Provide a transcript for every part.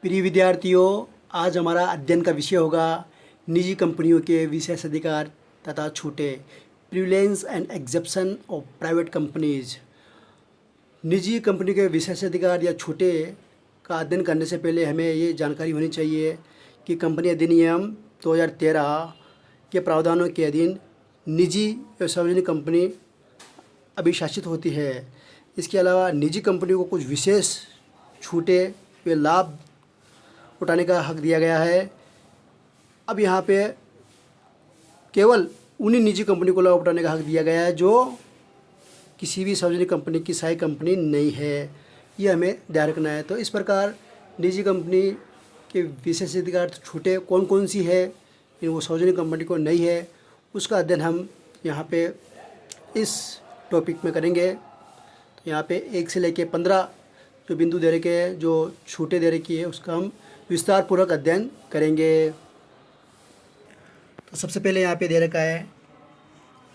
प्रिय विद्यार्थियों, आज हमारा अध्ययन का विषय होगा निजी कंपनियों के विशेषाधिकार तथा छूटें, privilege and exemption of private companies. निजी कंपनी के विशेषाधिकार या छूटें का अध्ययन करने से पहले हमें ये जानकारी होनी चाहिए कि कंपनी अधिनियम 2013 के प्रावधानों के अधीन निजी या सार्वजनिक कंपनी अभिशासित होती है। इसके अलावा निजी कंपनियों को कुछ विशेष छूटें व लाभ उठाने का हक दिया गया है। अब यहाँ पे केवल उन्हीं निजी कंपनी को लाभ उठाने का हक दिया गया है जो किसी भी सार्वजनिक कंपनी की सहायक कंपनी नहीं है। ये हमें ध्यान रखना है। तो इस प्रकार निजी कंपनी के विशेषाधिकार छूटें कौन कौन सी है, वो सार्वजनिक कंपनी को नहीं है, उसका अध्ययन हम यहाँ पे इस टॉपिक में करेंगे। तो यहाँ पे 1 से लेकर 15 जो बिंदु दे रखे हैं, जो छूटें दे रखी है, उसका हम विस्तार पूर्वक अध्ययन करेंगे। तो सबसे पहले यहाँ पे दे रखा है,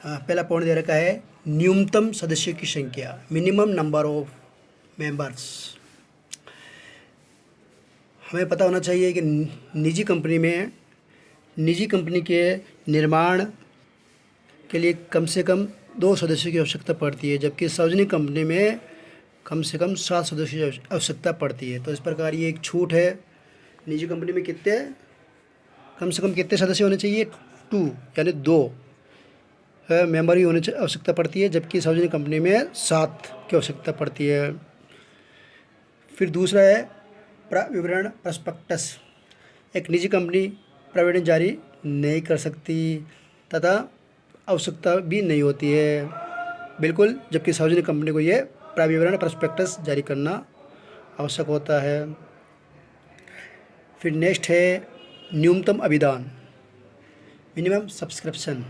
पहला पॉइंट दे रखा है न्यूनतम सदस्यों की संख्या, मिनिमम नंबर ऑफ मेंबर्स। हमें पता होना चाहिए कि निजी कंपनी के निर्माण के लिए कम से कम 2 सदस्यों की आवश्यकता पड़ती है, जबकि सार्वजनिक कंपनी में कम से कम 7 सदस्यों की आवश्यकता पड़ती है। तो इस प्रकार ये एक छूट है। निजी कंपनी में कम से कम कितने सदस्य होने चाहिए? 2 यानी 2 मेंबर ही होने आवश्यकता पड़ती है, जबकि सार्वजनिक कंपनी में 7 की आवश्यकता पड़ती है। फिर दूसरा है विवरण प्रस्पेक्टस। एक निजी कंपनी प्राइवेट जारी नहीं कर सकती तथा आवश्यकता भी नहीं होती है बिल्कुल, जबकि सार्वजनिक कंपनी को ये विवरण प्रस्पेक्टस जारी करना आवश्यक होता है। फिर नेक्स्ट है न्यूनतम अभिदान, मिनिमम सब्सक्रिप्शन।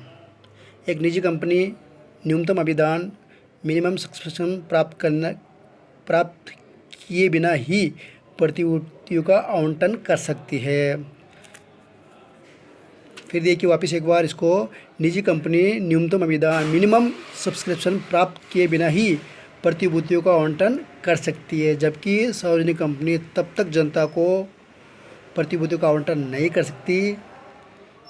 एक निजी कंपनी न्यूनतम अभिदान, मिनिमम सब्सक्रिप्शन प्राप्त किए बिना ही प्रतिभूतियों का आवंटन कर सकती है। फिर देखिए वापस एक बार इसको, निजी कंपनी न्यूनतम अभिदान, मिनिमम सब्सक्रिप्शन प्राप्त किए बिना ही प्रतिभूतियों का आवंटन कर सकती है, जबकि सार्वजनिक कंपनी तब तक जनता को प्रतिभूतियों का आवंटन नहीं कर सकती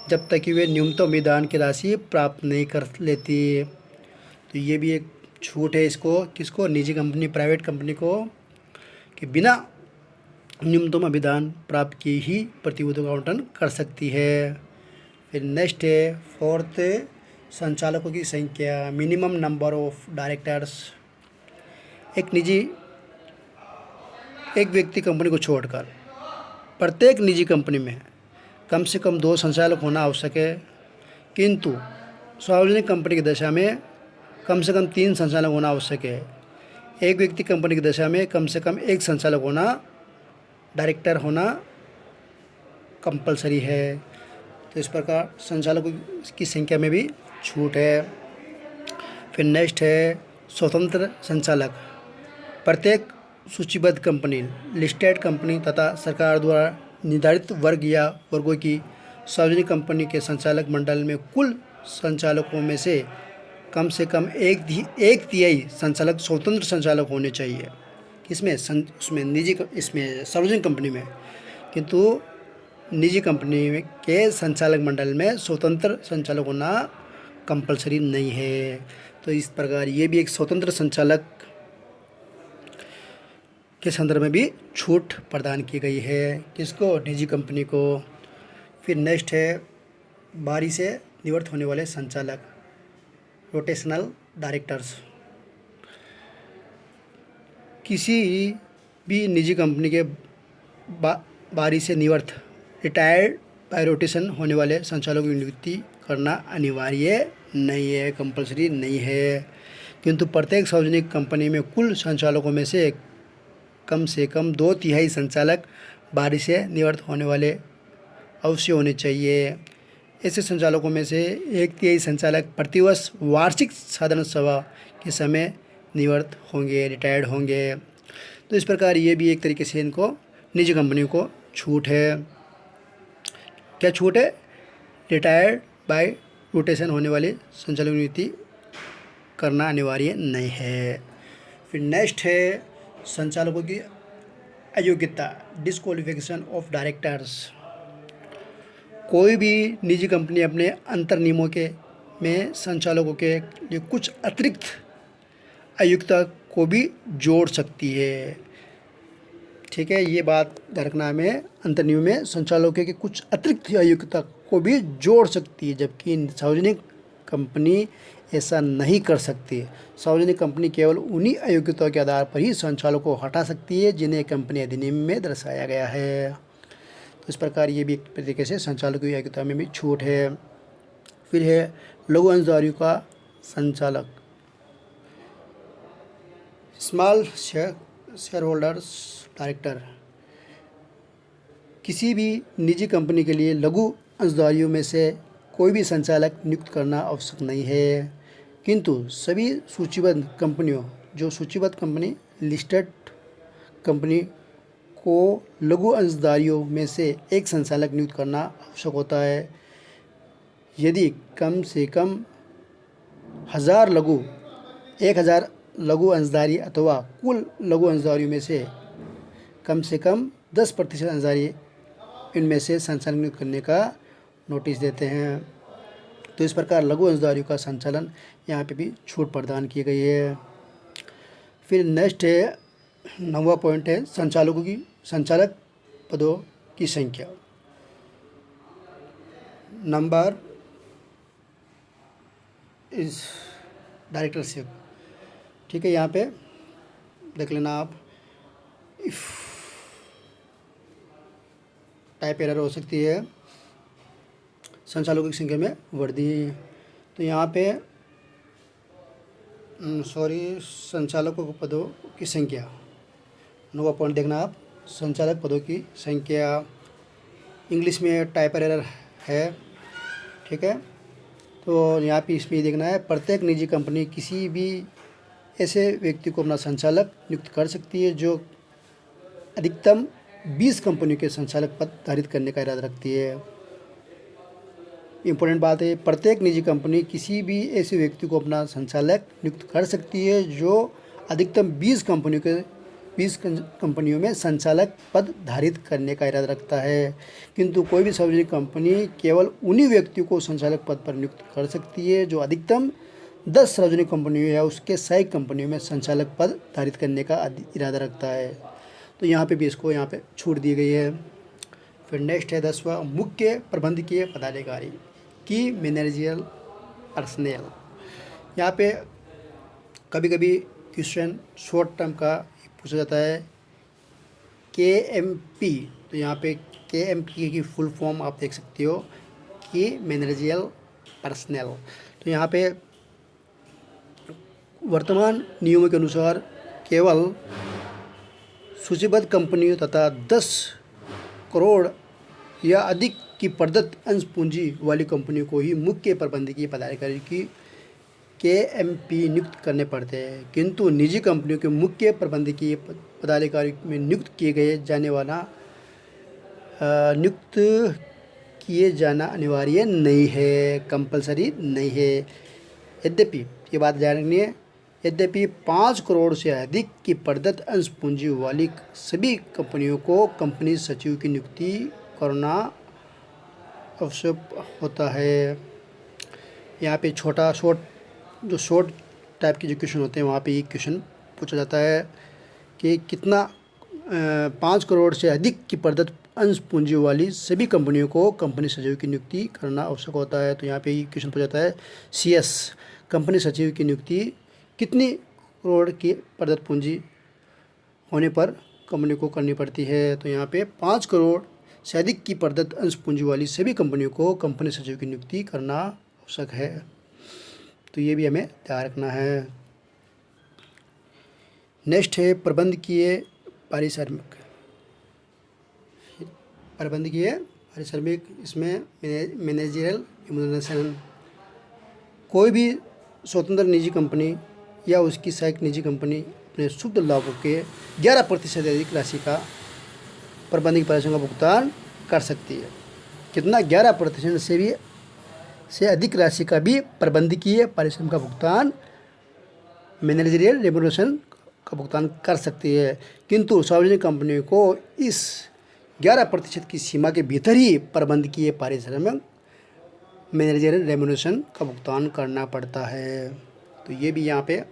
जब तक कि वे न्यूनतम अभिदान की राशि प्राप्त नहीं कर लेती। तो ये भी एक छूट है किसको? निजी कंपनी, प्राइवेट कंपनी को, कि बिना न्यूनतम अभिदान प्राप्त किए ही प्रतिभूतियों का आवंटन कर सकती है। फिर नेक्स्ट है 4th, संचालकों की संख्या, मिनिमम नंबर ऑफ डायरेक्टर्स। एक व्यक्ति कंपनी को छोड़कर प्रत्येक निजी कंपनी में कम से कम 2 संचालक होना आवश्यक है, किंतु सार्वजनिक कंपनी की दशा में कम से कम 3 संचालक होना आवश्यक है। एक व्यक्ति कंपनी की दशा में कम से कम 1 संचालक होना, डायरेक्टर होना कंपलसरी है। तो इस प्रकार संचालकों की संख्या में भी छूट है। फिर नेक्स्ट है स्वतंत्र संचालक। प्रत्येक सूचीबद्ध कंपनी, लिस्टेड कंपनी तथा सरकार द्वारा निर्धारित वर्ग या वर्गों की सार्वजनिक कंपनी के संचालक मंडल में कुल संचालकों में से कम एक तिहाई संचालक स्वतंत्र संचालक होने चाहिए। इसमें सार्वजनिक कंपनी में, किंतु निजी कंपनी के संचालक मंडल में स्वतंत्र संचालक होना कंपलसरी नहीं है। तो इस प्रकार ये भी एक स्वतंत्र संचालक के संदर्भ में भी छूट प्रदान की गई है। किसको? निजी कंपनी को। फिर नेक्स्ट है बारी से निवृत्त होने वाले संचालक, रोटेशनल डायरेक्टर्स। किसी भी निजी कंपनी के बारी से निवृत्त, रिटायर्ड बाय रोटेशन होने वाले संचालकों की नियुक्ति करना अनिवार्य नहीं है, कंपलसरी नहीं है, किंतु प्रत्येक सार्वजनिक कंपनी में कुल संचालकों में से कम 2 तिहाई संचालक बारी से निवृत्त होने वाले अवश्य होने चाहिए। ऐसे संचालकों में से 1 तिहाई संचालक प्रतिवर्ष वार्षिक साधारण सभा के समय निवृत्त होंगे, रिटायर्ड होंगे। तो इस प्रकार ये भी एक तरीके से इनको निजी कंपनियों को छूट है। क्या छूट है? रिटायर्ड बाय रोटेशन होने वाले संचालकों की नियुक्ति करना अनिवार्य नहीं है। फिर नेक्स्ट है संचालकों की अयोग्यता, डिस्क्वालिफिकेशन ऑफ डायरेक्टर्स। कोई भी निजी कंपनी अपने अंतर नियमों के में संचालकों के लिए कुछ अतिरिक्त अयोग्यता को भी जोड़ सकती है। ठीक है, ये बात ध्यान रखना हमें, अंतर नियम में संचालकों के कुछ अतिरिक्त अयोग्यता को भी जोड़ सकती है, जबकि सार्वजनिक कंपनी ऐसा नहीं कर सकती। सार्वजनिक कंपनी केवल उन्हीं अयोग्यताओं के आधार पर ही संचालकों को हटा सकती है जिन्हें कंपनी अधिनियम में दर्शाया गया है। तो इस प्रकार ये भी एक तरीके से संचालकों की योग्यता में भी छूट है। फिर है लघु अंशधारियों का संचालक, स्मॉल शेयर होल्डर्स डायरेक्टर। किसी भी निजी कंपनी के लिए लघु अंशधारियों में से कोई भी संचालक नियुक्त करना आवश्यक नहीं है, किंतु सभी सूचीबद्ध कंपनियों, जो सूचीबद्ध कंपनी लिस्टेड कंपनी को लघु अंशधारियों में से एक संचालक नियुक्त करना आवश्यक होता है। यदि कम से कम 1000 लघु अंशधारी अथवा कुल लघु अंशधारियों में से कम 10% अंशधारी इनमें से संचालक नियुक्त करने का नोटिस देते हैं। तो इस प्रकार लघु अंशधारियों का संचालन यहाँ पे भी छूट प्रदान की गई है। फिर नेक्स्ट है 9वां पॉइंट है संचालक पदों की संख्या। नंबर इस डायरेक्टरशिप। ठीक है, यहाँ पे देख लेना आप, इफ टाइप एरर हो सकती है, संचालकों की संख्या में वृद्धि। तो यहाँ पे संचालकों के पदों की संख्या, 9वां पॉइंट देखना आप, संचालक पदों की संख्या। इंग्लिश में टाइप एरर है। ठीक है, तो यहाँ पे इसमें देखना है, प्रत्येक निजी कंपनी किसी भी ऐसे व्यक्ति को अपना संचालक नियुक्त कर सकती है जो अधिकतम 20 कंपनियों के संचालक पद धारित करने का इरादा रखती है। इम्पोर्टेंट बात है, प्रत्येक निजी कंपनी किसी भी ऐसे व्यक्ति को अपना संचालक नियुक्त कर सकती है जो अधिकतम 20 कंपनियों में संचालक पद धारित करने का इरादा रखता है, किंतु कोई भी सार्वजनिक कंपनी केवल उन्हीं व्यक्तियों को संचालक पद पर नियुक्त कर सकती है जो अधिकतम 10 सार्वजनिक कंपनियों या उसके सहायक कंपनियों में संचालक पद धारित करने का इरादा रखता है। तो यहाँ पे भी इसको यहाँ पे छूट दी गई है। फिर नेक्स्ट है 10वां, मुख्य प्रबंधकीय पदाधिकारी की मैनेजरियल पर्सनल। यहाँ पे कभी कभी क्वेश्चन शॉर्ट टर्म का पूछा जाता है, KMP। तो यहाँ पे KMP की फुल फॉर्म आप देख सकते हो कि मैनेजरियल पर्सनल। तो यहाँ पे वर्तमान नियमों के अनुसार केवल सूचीबद्ध कंपनियों तथा 10 करोड़ या अधिक की प्रदत्त अंश पूंजी वाली कंपनियों को ही मुख्य प्रबंधकीय पदाधिकारी की KMP नियुक्त करने पड़ते हैं, किंतु निजी कंपनियों के मुख्य प्रबंधकीय पदाधिकारी में नियुक्त किए जाना अनिवार्य नहीं है, कंपलसरी नहीं है। यद्यपि ये बात जाननी है, यद्यपि 5 करोड़ से अधिक की प्रदत्त अंश पूंजी वाली सभी कंपनियों को कंपनी सचिव की नियुक्ति करना आवश्यक होता है। यहाँ पे शॉर्ट टाइप के जो क्वेश्चन होते हैं वहाँ पे ये क्वेश्चन पूछा जाता है कि कितना 5 करोड़ से अधिक की प्रदत्त अंश पूंजी वाली सभी कंपनियों को कंपनी सचिव की नियुक्ति करना आवश्यक होता है। तो यहाँ पे ये क्वेश्चन पूछा जाता है, CS कंपनी सचिव की नियुक्ति कितनी करोड़ की प्रदत्त पूंजी होने पर कंपनी को करनी पड़ती है। तो यहाँ पे 5 करोड़ से अधिक की प्रदत्त अंश पूंजी वाली सभी कंपनियों को कंपनी सचिव की नियुक्ति करना आवश्यक है। तो ये भी हमें ध्यान रखना है। नेक्स्ट है प्रबंधकीय पारिश्रमिक। इसमें मैनेजरियल रिम्यूनरेशन। कोई भी स्वतंत्र निजी कंपनी या उसकी सहायक निजी कंपनी अपने शुद्ध लाभों के 11% अधिक राशि का प्रबंधकीय पारिश्रमिक का भुगतान कर सकती है। कितना? 11% से अधिक राशि का भी प्रबंधकीय पारिश्रमिक का भुगतान मैनेजरियल रिम्यूनरेशन का भुगतान कर सकती है, किंतु सार्वजनिक कंपनी को इस 11% की सीमा के भीतर ही प्रबंधकीय पारिश्रमिक मैनेजरियल रेम्युनरेशन का भुगतान करना पड़ता है। तो ये भी यहाँ पे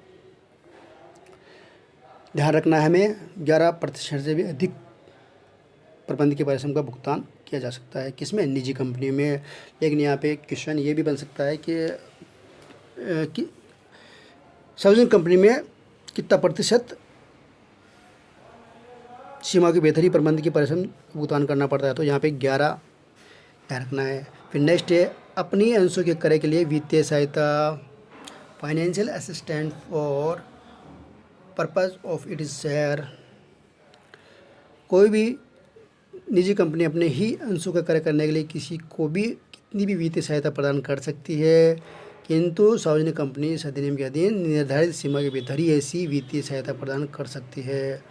ध्यान रखना है हमें, 11% से भी अधिक प्रबंधकीय पारिश्रमिक का भुगतान किया जा सकता है, किसमें, निजी कंपनी में। लेकिन यहाँ पे क्वेश्चन ये भी बन सकता है कि सार्वजनिक कंपनी में कितना प्रतिशत सीमा के भीतर ही प्रबंधकीय पारिश्रमिक भुगतान करना पड़ता है। तो यहाँ पे 11 ध्यान रखना है। फिर नेक्स्ट है, अपनी अंशों के क्रय के लिए वित्तीय सहायता, financial assistant for purpose of its share. कोई भी निजी कंपनी अपने ही अंशों का क्रय करने के लिए किसी को भी कितनी भी वित्तीय सहायता प्रदान कर सकती है, किंतु सार्वजनिक कंपनी इस अधिनियम के अधीन निर्धारित सीमा के भीतर ही ऐसी वित्तीय सहायता प्रदान कर सकती है।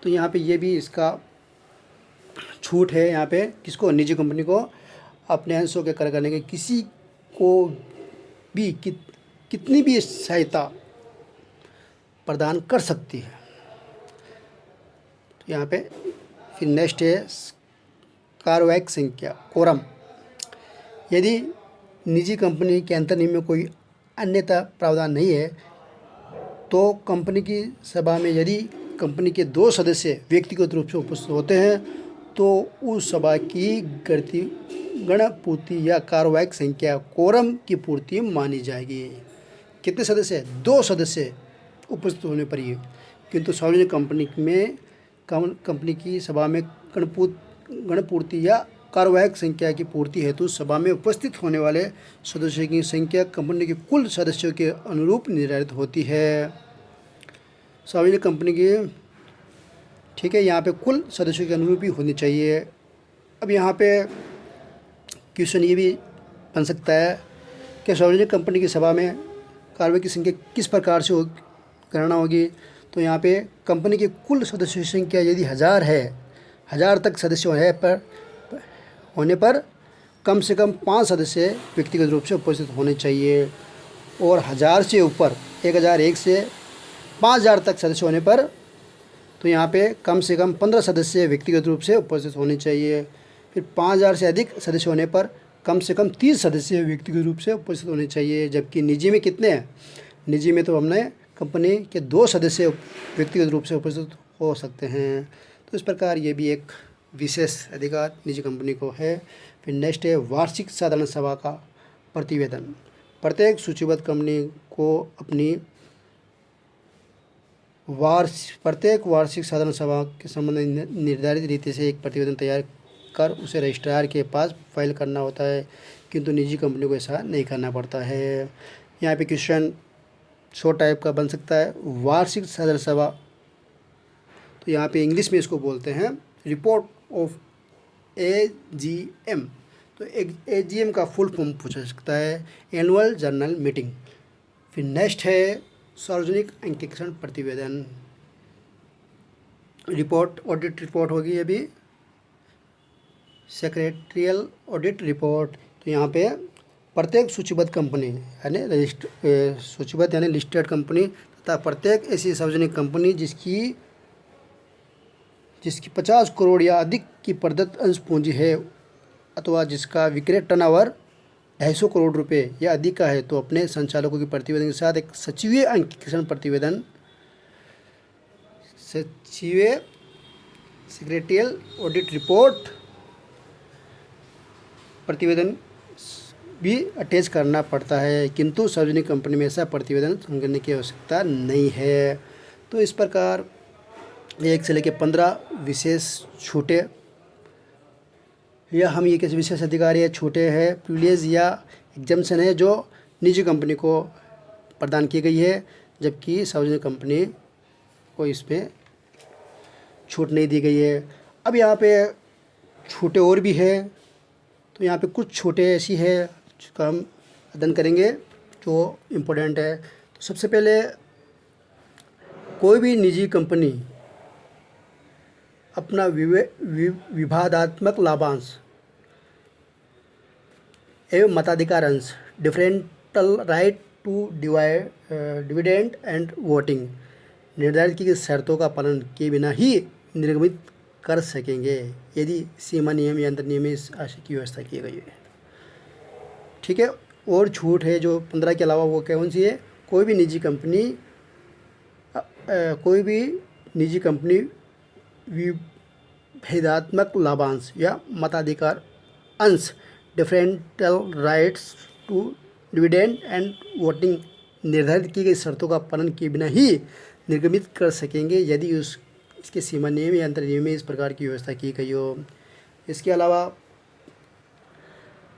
तो यहाँ पे ये भी इसका छूट है, यहाँ पे किसको, निजी कंपनी को अपने अंशों के क्रय करने के किसी को भी कितनी भी सहायता प्रदान कर सकती है। तो यहाँ पे फिर नेक्स्ट है कार्यवाहक संख्या, कोरम। यदि निजी कंपनी के अंतर्नियम में कोई अन्यथा प्रावधान नहीं है तो कंपनी की सभा में यदि कंपनी के 2 सदस्य व्यक्तिगत रूप से उपस्थित होते हैं तो उस सभा की गणपूर्ति या कार्यवाहक संख्या कोरम की पूर्ति मानी जाएगी। कितने सदस्य, 2 सदस्य उपस्थित होने पर ही। किंतु सार्वजनिक कंपनी में कंपनी की सभा में गणपूर्ति या कार्यवाहक संख्या की पूर्ति हेतु सभा में उपस्थित होने वाले सदस्यों की संख्या कंपनी के कुल सदस्यों के अनुरूप निर्धारित होती है। सार्वजनिक कंपनी की, ठीक है, यहाँ पे कुल सदस्यों के अनुरूप ही होनी चाहिए। अब यहाँ पे क्वेश्चन ये भी बन सकता है कि सार्वजनिक कंपनी की सभा में कार्यवाहक की संख्या किस प्रकार से गणना होगी। तो यहाँ पे कंपनी के कुल सदस्यों की संख्या यदि 1000 है, 1000 तक सदस्य होने पर कम से कम 5 सदस्य व्यक्तिगत रूप से उपस्थित होने चाहिए, और 1000 से ऊपर 1001 से 5000 तक सदस्य होने पर तो यहाँ पे कम से कम 15 सदस्य व्यक्तिगत रूप से उपस्थित होने चाहिए। फिर 5000 से अधिक सदस्य होने पर कम से कम 30 सदस्य व्यक्तिगत रूप से उपस्थित होने चाहिए। जबकि निजी में कितने हैं, निजी में तो हमने कंपनी के 2 सदस्य व्यक्तिगत रूप से उपस्थित हो सकते हैं। तो इस प्रकार ये भी एक विशेष अधिकार निजी कंपनी को है। फिर नेक्स्ट है वार्षिक साधारण सभा का प्रतिवेदन। प्रत्येक सूचीबद्ध कंपनी को अपनी प्रत्येक वार्षिक साधारण सभा के संबंध में निर्धारित रीति से एक प्रतिवेदन तैयार कर उसे रजिस्ट्रार के पास फाइल करना होता है, किंतु निजी कंपनी को ऐसा नहीं करना पड़ता है। यहाँ पे क्वेश्चन शॉर्ट टाइप का बन सकता है, वार्षिक साधारण सभा, तो यहाँ पे इंग्लिश में इसको बोलते हैं रिपोर्ट ऑफ AGM। तो AGM का फुल फॉर्म पूछा सकता है, एनुअल जनरल मीटिंग। फिर नेक्स्ट है सार्वजनिक अंकेक्षण प्रतिवेदन, रिपोर्ट, ऑडिट रिपोर्ट होगी अभी, सेक्रेटरियल ऑडिट रिपोर्ट। तो यहाँ पे प्रत्येक सूचीबद्ध कंपनी यानी सूचीबद्ध यानी लिस्टेड कंपनी तथा प्रत्येक ऐसी सार्वजनिक कंपनी जिसकी 50 करोड़ या अधिक की प्रदत्त अंश पूंजी है अथवा जिसका विक्रय टर्नओवर 250 करोड़ रुपए या अधिक का है, तो अपने संचालकों के प्रतिवेदन के साथ एक सचिवीय अंकेक्षण प्रतिवेदन, सचिवीय सेक्रेटरियल ऑडिट रिपोर्ट प्रतिवेदन भी अटैच करना पड़ता है, किंतु सार्वजनिक कंपनी में ऐसा प्रतिवेदन करने की आवश्यकता नहीं है। तो इस प्रकार 1 से लेकर 15 विशेष छूटे, या हम ये कैसे विशेष अधिकार या छूटे हैं, प्रिविलेज या एग्जम्पशन है जो निजी कंपनी को प्रदान की गई है, जबकि सार्वजनिक कंपनी को इसमें छूट नहीं दी गई है। अब यहाँ पे छूटे और भी है, तो यहाँ पे कुछ छूटे ऐसी है जिसका हम अध्ययन करेंगे जो इम्पोर्टेंट है। तो सबसे पहले, कोई भी निजी कंपनी अपना विवादात्मक लाभांश एवं मताधिकार अंश, differential right to dividend and voting, निर्धारित की गई शर्तों का पालन किए बिना ही निर्गमित कर सकेंगे यदि सीमा नियम या अंतर नियम इस आशय की व्यवस्था की गई है। ठीक है। और छूट है जो 15 के अलावा, वो कौन सी है? कोई भी निजी कंपनी विभेदात्मक लाभांश या मताधिकार अंश differential rights to dividend and voting निर्धारित की गई शर्तों का पालन किए बिना ही निर्गमित कर सकेंगे यदि इसके सीमा नियम या अंतर नियम में इस प्रकार की व्यवस्था की गई हो। इसके अलावा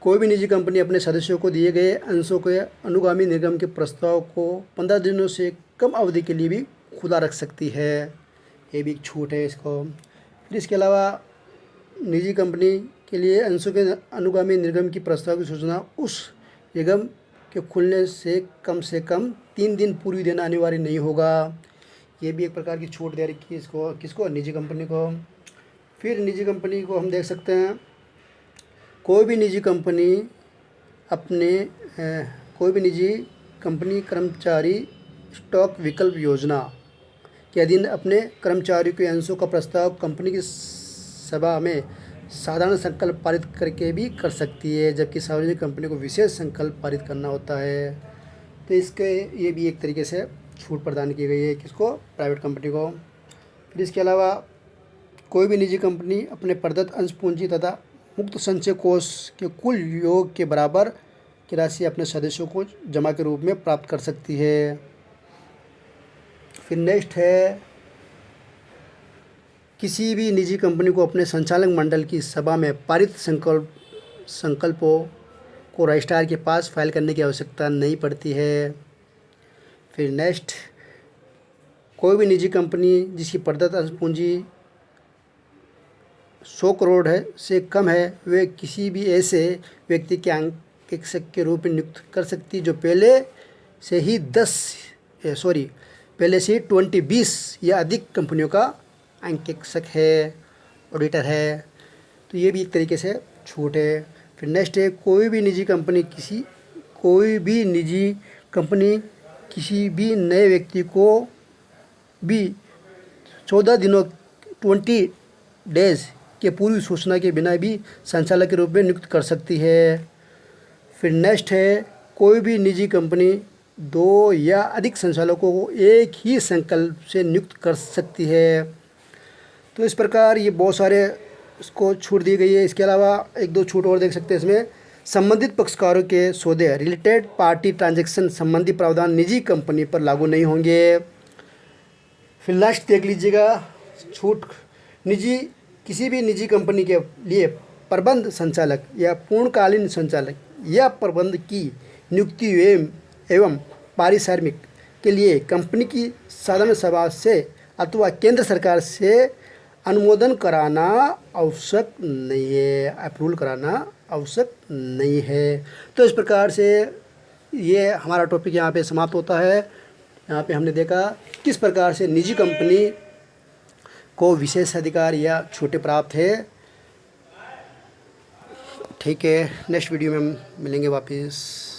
कोई भी निजी कंपनी अपने सदस्यों को दिए गए अंशों के अनुगामी निर्गम के प्रस्ताव को 15 दिनों से कम अवधि के लिए भी खुला रख सकती है। ये भी एक छूट है इसको। फिर इसके अलावा निजी कंपनी के लिए अंशों के अनुगामी निर्गम की प्रस्ताव की सूचना उस निगम के खुलने से कम 3 दिन पूर्व देना अनिवार्य नहीं होगा। ये भी एक प्रकार की छूट दे रखी है इसको, किसको? निजी कंपनी को। फिर निजी कंपनी को हम देख सकते हैं, कोई भी निजी कंपनी कर्मचारी स्टॉक विकल्प योजना के अधीन अपने कर्मचारियों के अंशों का प्रस्ताव कंपनी की सभा में साधारण संकल्प पारित करके भी कर सकती है, जबकि सार्वजनिक कंपनी को विशेष संकल्प पारित करना होता है। तो इसके ये भी एक तरीके से छूट प्रदान की गई है, किसको? प्राइवेट कंपनी को। फिर इसके अलावा कोई भी निजी कंपनी अपने प्रदत्त अंश पूंजी तथा मुक्त संचय कोष के कुल योग के बराबर की राशि अपने सदस्यों को जमा के रूप में प्राप्त कर सकती है। फिर नेक्स्ट है, किसी भी निजी कंपनी को अपने संचालक मंडल की सभा में पारित संकल्पों को रजिस्ट्रार के पास फाइल करने की आवश्यकता नहीं पड़ती है। फिर नेक्स्ट, कोई भी निजी कंपनी जिसकी प्रदत्त अंश पूंजी 100 करोड़ से कम है, वे किसी भी ऐसे व्यक्ति के अंकेक्षक के रूप में नियुक्त कर सकती जो पहले से ही 20 या अधिक कंपनियों का अंकेक्षक है, ऑडिटर है। तो ये भी एक तरीके से छूट है। फिर नेक्स्ट है, कोई भी निजी कंपनी किसी भी नए व्यक्ति को भी 14 दिनों 20 डेज के पूर्व सूचना के बिना भी संचालक के रूप में नियुक्त कर सकती है। फिर नेक्स्ट है, कोई भी निजी कंपनी 2 या अधिक संचालकों को एक ही संकल्प से नियुक्त कर सकती है। तो इस प्रकार ये बहुत सारे इसको छूट दी गई है। इसके अलावा 1-2 छूट और देख सकते हैं इसमें। संबंधित पक्षकारों के सौदे रिलेटेड पार्टी ट्रांजैक्शन संबंधी प्रावधान निजी कंपनी पर लागू नहीं होंगे। फिर लास्ट देख लीजिएगा छूट, किसी भी निजी कंपनी के लिए प्रबंध संचालक या पूर्णकालीन संचालक या प्रबंध की नियुक्ति एवं पारिश्रमिक के लिए कंपनी की साधारण सभा से अथवा केंद्र सरकार से अनुमोदन कराना आवश्यक नहीं है, अप्रूवल कराना आवश्यक नहीं है। तो इस प्रकार से ये हमारा टॉपिक यहाँ पे समाप्त होता है। यहाँ पे हमने देखा किस प्रकार से निजी कंपनी को विशेष अधिकार या छूटें प्राप्त है। ठीक है, नेक्स्ट वीडियो में हम मिलेंगे वापस।